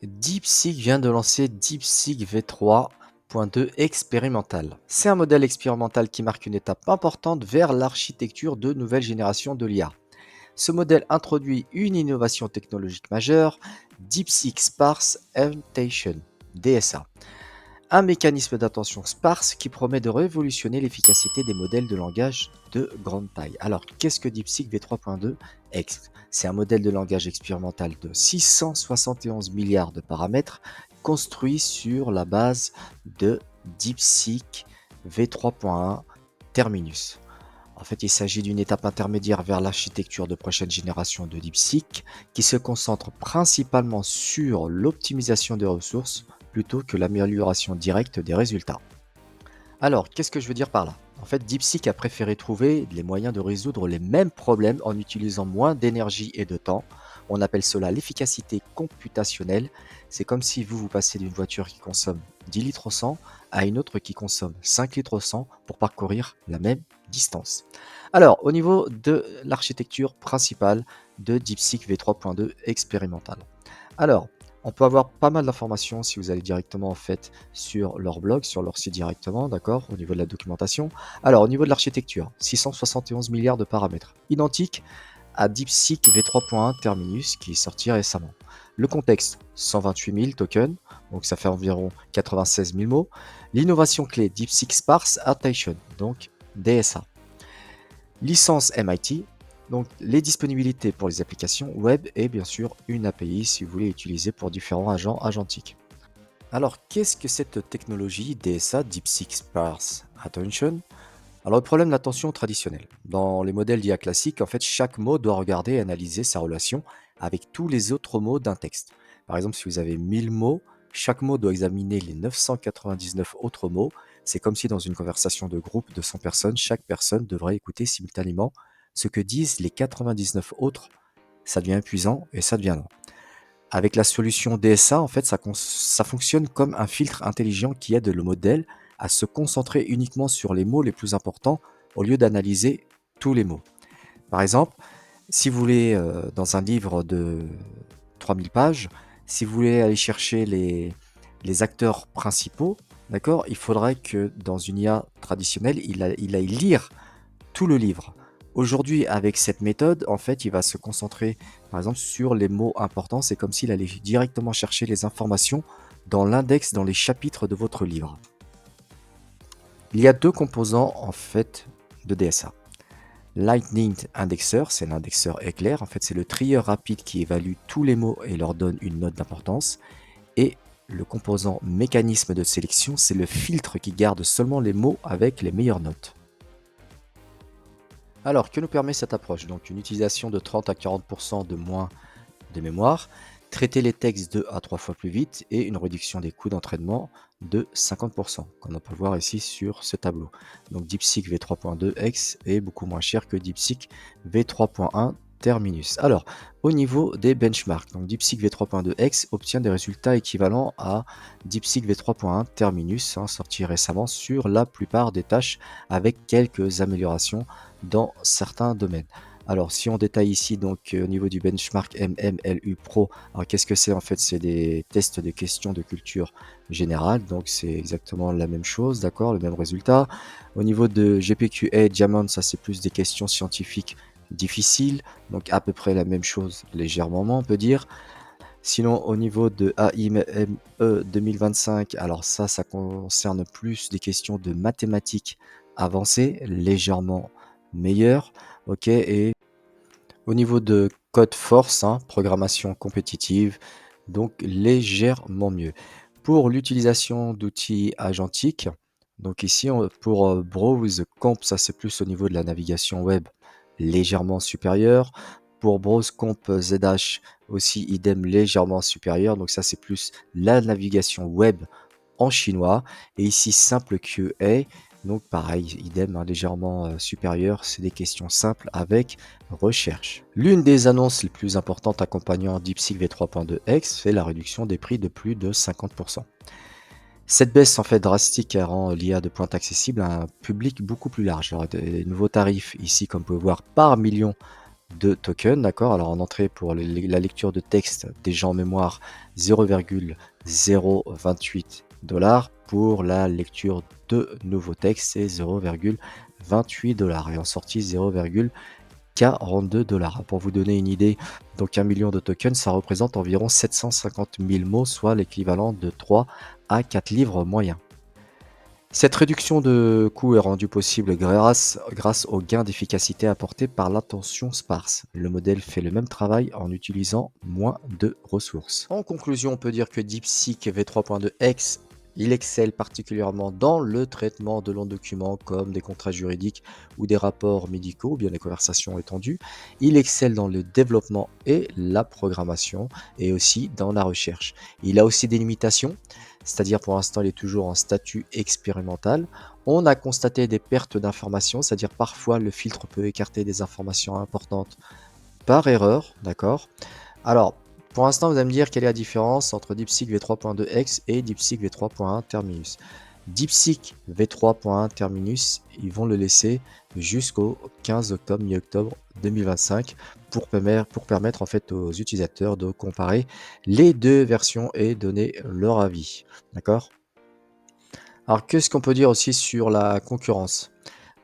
DeepSeek vient de lancer DeepSeek V3.2 expérimental. C'est un modèle expérimental qui marque une étape importante vers l'architecture de nouvelle génération de l'IA. Ce modèle introduit une innovation technologique majeure, DeepSeek Sparse Annotation, DSA, un mécanisme d'attention sparse qui promet de révolutionner l'efficacité des modèles de langage de grande taille. Alors, qu'est-ce que DeepSeek V3.2 X? C'est un modèle de langage expérimental de 671 milliards de paramètres construit sur la base de DeepSeek V3.1 Terminus. En fait, il s'agit d'une étape intermédiaire vers l'architecture de prochaine génération de DeepSeek qui se concentre principalement sur l'optimisation des ressources plutôt que l'amélioration directe des résultats. Alors, qu'est-ce que je veux dire par là? En fait, DeepSeek a préféré trouver les moyens de résoudre les mêmes problèmes en utilisant moins d'énergie et de temps. On appelle cela l'efficacité computationnelle. C'est comme si vous passez d'une voiture qui consomme 10 litres au 100 à une autre qui consomme 5 litres au 100 pour parcourir la même distance. Alors, au niveau de l'architecture principale de DeepSeek V3.2 expérimental. Alors, on peut avoir pas mal d'informations si vous allez directement en fait sur leur blog, sur leur site directement, d'accord, au niveau de la documentation. Alors, au niveau de l'architecture, 671 milliards de paramètres, identique à DeepSeek V3.1 Terminus qui est sorti récemment. Le contexte, 128 000 tokens, donc ça fait environ 96 000 mots. L'innovation clé, DeepSeek Sparse Annotation, donc DSA. Licence MIT, donc les disponibilités pour les applications web et bien sûr une API si vous voulez utiliser pour différents agents agentiques. Alors qu'est-ce que cette technologie DSA, DeepSeek Sparse Attention? Alors le problème de l'attention traditionnelle. Dans les modèles d'IA classiques, en fait chaque mot doit regarder et analyser sa relation avec tous les autres mots d'un texte. Par exemple, si vous avez 1000 mots, chaque mot doit examiner les 999 autres mots. C'est comme si dans une conversation de groupe de 100 personnes, chaque personne devrait écouter simultanément ce que disent les 99 autres. Ça devient épuisant et ça devient long. Avec la solution DSA, en fait, ça fonctionne comme un filtre intelligent qui aide le modèle à se concentrer uniquement sur les mots les plus importants au lieu d'analyser tous les mots. Par exemple, si vous voulez, dans un livre de 3000 pages, si vous voulez aller chercher les acteurs principaux, d'accord, il faudrait que dans une IA traditionnelle, il aille lire tout le livre. Aujourd'hui, avec cette méthode, en fait, il va se concentrer, par exemple, sur les mots importants. C'est comme s'il allait directement chercher les informations dans l'index, dans les chapitres de votre livre. Il y a deux composants, en fait, de DSA. Lightning Indexer, c'est l'indexeur éclair. En fait, c'est le trieur rapide qui évalue tous les mots et leur donne une note d'importance. Et le composant mécanisme de sélection, c'est le filtre qui garde seulement les mots avec les meilleures notes. Alors, que nous permet cette approche? Donc, une utilisation de 30 à 40% de moins de mémoire, traiter les textes 2 à 3 fois plus vite et une réduction des coûts d'entraînement de 50%, comme on peut voir ici sur ce tableau. Donc, DeepSeek V3.2 X est beaucoup moins cher que DeepSeek V3.1 Terminus. Alors, au niveau des benchmarks, donc DeepSeek V3.2 X obtient des résultats équivalents à DeepSeek V3.1 Terminus, sorti récemment sur la plupart des tâches avec quelques améliorations dans certains domaines. Alors, si on détaille ici, donc au niveau du benchmark MMLU Pro, alors qu'est-ce que c'est en fait? C'est des tests de questions de culture générale, donc c'est exactement la même chose, d'accord, le même résultat. Au niveau de GPQA Diamond, ça c'est plus des questions scientifiques difficiles, donc à peu près la même chose, légèrement moins, on peut dire. Sinon, au niveau de AIME 2025, alors ça concerne plus des questions de mathématiques avancées, légèrement meilleures, ok, et au niveau de code force, programmation compétitive, donc légèrement mieux. Pour l'utilisation d'outils agentiques, donc ici pour Browse Comp, ça c'est plus au niveau de la navigation web, légèrement supérieur. Pour Browse Comp ZH aussi idem légèrement supérieur, donc ça c'est plus la navigation web en chinois. Et ici simple QA, donc pareil, idem, légèrement supérieur, c'est des questions simples avec recherche. L'une des annonces les plus importantes accompagnant DeepSeek V3.2 X, c'est la réduction des prix de plus de 50%. Cette baisse en fait drastique rend l'IA de pointe accessible à un public beaucoup plus large. Alors, des nouveaux tarifs ici, comme vous pouvez voir, par million de tokens, d'accord? Alors en entrée pour la lecture de texte déjà en mémoire 0,028 $. Pour la lecture de nouveaux textes, c'est 0,28 $ et en sortie 0,42 $. Pour vous donner une idée, donc 1 million de tokens, ça représente environ 750 000 mots, soit l'équivalent de 3 à 4 livres moyens. Cette réduction de coût est rendue possible grâce au gain d'efficacité apporté par l'attention sparse. Le modèle fait le même travail en utilisant moins de ressources. En conclusion, on peut dire que DeepSeek V3.2X, il excelle particulièrement dans le traitement de longs documents comme des contrats juridiques ou des rapports médicaux ou bien des conversations étendues. Il excelle dans le développement et la programmation et aussi dans la recherche. Il a aussi des limitations, c'est-à-dire pour l'instant il est toujours en statut expérimental. On a constaté des pertes d'informations, c'est-à-dire parfois le filtre peut écarter des informations importantes par erreur, d'accord? Alors, pour l'instant, vous allez me dire quelle est la différence entre DeepSeek V3.2X et DeepSeek V3.1 Terminus. DeepSeek V3.1 Terminus, ils vont le laisser jusqu'au 15 octobre, mi-octobre 2025 pour permettre en fait aux utilisateurs de comparer les deux versions et donner leur avis. D'accord? Alors, qu'est-ce qu'on peut dire aussi sur la concurrence?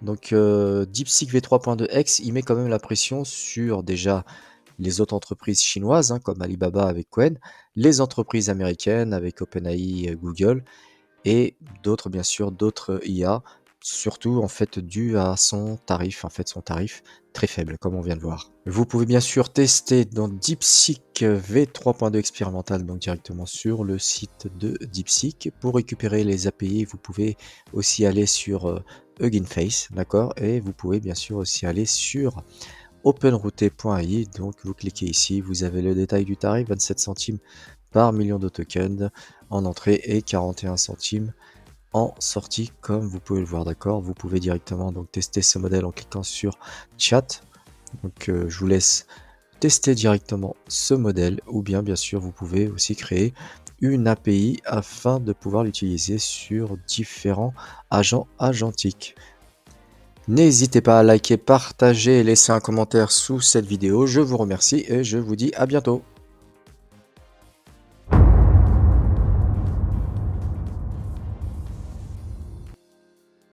Donc, DeepSeek V3.2X, il met quand même la pression sur déjà les autres entreprises chinoises, hein, comme Alibaba avec Qwen, les entreprises américaines avec OpenAI, Google, et d'autres, bien sûr, d'autres IA, surtout en fait dû à son tarif très faible, comme on vient de voir. Vous pouvez bien sûr tester dans DeepSeek V3.2 expérimental, donc directement sur le site de DeepSeek. Pour récupérer les API, vous pouvez aussi aller sur Hugging Face, d'accord? Et vous pouvez bien sûr aussi aller sur openrouter.ai, donc vous cliquez ici, vous avez le détail du tarif, 27 centimes par million de tokens en entrée et 41 centimes en sortie, comme vous pouvez le voir, d'accord? Vous pouvez directement donc tester ce modèle en cliquant sur chat. Donc je vous laisse tester directement ce modèle, ou bien sûr vous pouvez aussi créer une API afin de pouvoir l'utiliser sur différents agents agentiques. N'hésitez pas à liker, partager et laisser un commentaire sous cette vidéo. Je vous remercie et je vous dis à bientôt.